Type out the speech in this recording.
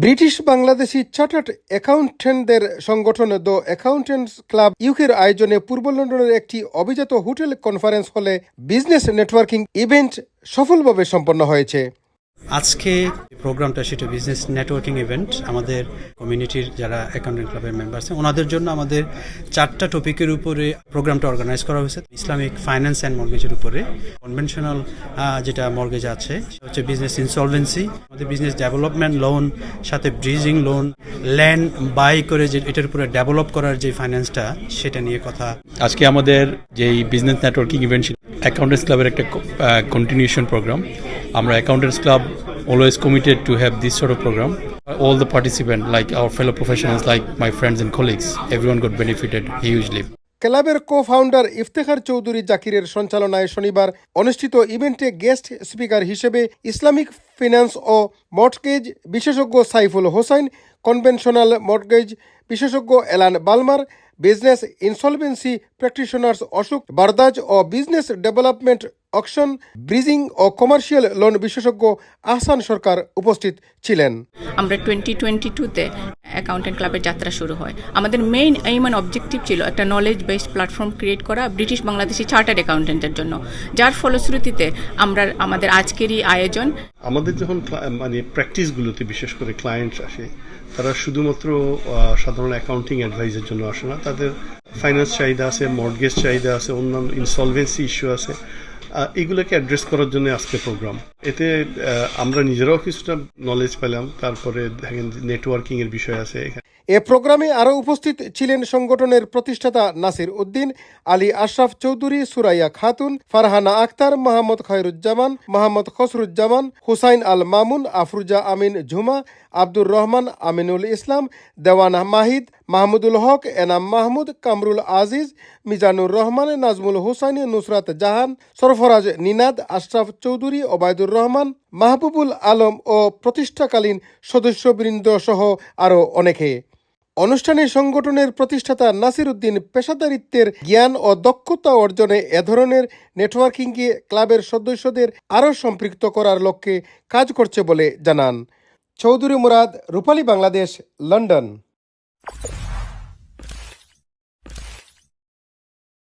British Bangladeshi chartered অ্যাকাউন্ট্যান্টদের সংগঠন the accountants club ইউকের আয়োজনে পূর্ব লন্ডনের একটি অভিজাত হোটেল কনফারেন্স হলে বিজনেস নেটওয়ার্কিং ইভেন্ট সফলভাবে সম্পন্ন হয়েছে। আজকে প্রোগ্রামটা সেটা বিজনেস নেটওয়ার্কিং ইভেন্ট। আমাদের কমিউনিটির যারা অ্যাকাউন্টেন্ট ক্লাবের মেম্বার আছেন ওনাদের জন্য আমাদের 4টা টপিকের উপরে প্রোগ্রামটা অর্গানাইজ করা হয়েছে। ইসলামিক ফাইন্যান্স অ্যান্ড মর্গেজের উপরে, কনভেনশনাল যেটা মর্গেজ আছে হচ্ছে বিজনেস ইনসলভেন্সি, আমাদের বিজনেস ডেভেলপমেন্ট লোন, সাথে ব্রিজিং লোন, ল্যান্ড বাই করে যে এটার উপরে ডেভেলপ করার যে ফাইন্যান্সটা সেটা নিয়ে কথা। আজকে আমাদের যেই বিজনেস নেটওয়ার্কিং ইভেন্ট ছিল অ্যাকাউন্টেন্টস ক্লাবের একটা কন্টিনিউশন প্রোগ্রাম। আমরা accountants club always committed to have this sort of program. All the participants, like our fellow professionals, like my friends and colleagues, everyone got benefited hugely. ক্লাবের co-founder Iftekhar Chowdhury জাকিরের সঞ্চালনায় শনিবার অনুষ্ঠিত ইভেন্টে গেস্ট স্পিকার হিসেবে Islamic finance ও mortgage বিশেষজ্ঞ Saiful Hossain, conventional mortgage বিশেষজ্ঞ এলান বালমার, বিজনেস ইনসলভেন্সি প্র্যাকটিশনার্স অশোক বারদাজ ও বিজনেস ডেভেলপমেন্ট অকশন, ব্রিজিং ও কমার্শিয়াল লোন বিশেষজ্ঞ আহসান সরকার উপস্থিত ছিলেন। আমরা 2022-তে অ্যাকাউন্টেন্ট ক্লাবের যাত্রা শুরু হয়। আমাদের মেইন এইম অ্যান্ড অবজেক্টিভ ছিল একটা নলেজ বেসড প্ল্যাটফর্ম ক্রিয়েট করা ব্রিটিশ বাংলাদেশি চার্টার্ড অ্যাকাউন্টেন্টের জন্য, যার ফলশ্রুতিতে আমরা আমাদের আজকেরই আয়োজন। আমাদের যখন মানে প্র্যাকটিসগুলোতে বিশেষ করে ক্লায়েন্টস আসে, তারা শুধুমাত্র সাধারণ অ্যাকাউন্টিং অ্যাডভাইসের জন্য আসে না, তাদের ফাইন্যান্স চাহিদা আছে, মর্টগেজ চাহিদা আছে, অন্যান্য ইনসলভেন্সি ইস্যু আছে, এগুলোকে অ্যাড্রেস করার জন্য আজকে প্রোগ্রাম। এতে আমরা নিজেরাও কিছুটা নলেজ পেলাম, তারপরে দেখেন নেটওয়ার্কিং এর বিষয় আছে এখানে। এ প্রোগ্রামে আরও উপস্থিত ছিলেন সংগঠনের প্রতিষ্ঠাতা নাসির উদ্দিন, আলী আশরাফ চৌধুরী, সুরাইয়া খাতুন, ফারহানা আক্তার, মোহাম্মদ খয়রুজ্জামান, মোহাম্মদ খসরুজ্জামান, হুসাইন আল মামুন, আফরুজা আমিন ঝুমা, আব্দুর রহমান, আমিনুল ইসলাম, দেওয়ান মাহিদ, মাহমুদুল হক, এনাম মাহমুদ, কামরুল আজিজ, মিজানুর রহমান, নাজমুল হুসাইন, নুসরাত জাহান, সরফরাজ নিনাদ, আশরাফ চৌধুরী, ওবায়দুর রহমান, মাহবুবুল আলম ও প্রতিষ্ঠাকালীন সদস্যবৃন্দ সহ আরও অনেকে। অনুষ্ঠানে সংগঠনের প্রতিষ্ঠাতা নাসির উদ্দিন পেশাদারিত্বের জ্ঞান ও দক্ষতা অর্জনে এ ধরনের নেটওয়ার্কিংকে ক্লাবের সদস্যদের আরও সম্পৃক্ত করার লক্ষ্যে কাজ করছে বলে জানান। চৌধুরী মুরাদ, রূপালী বাংলাদেশ, লন্ডন।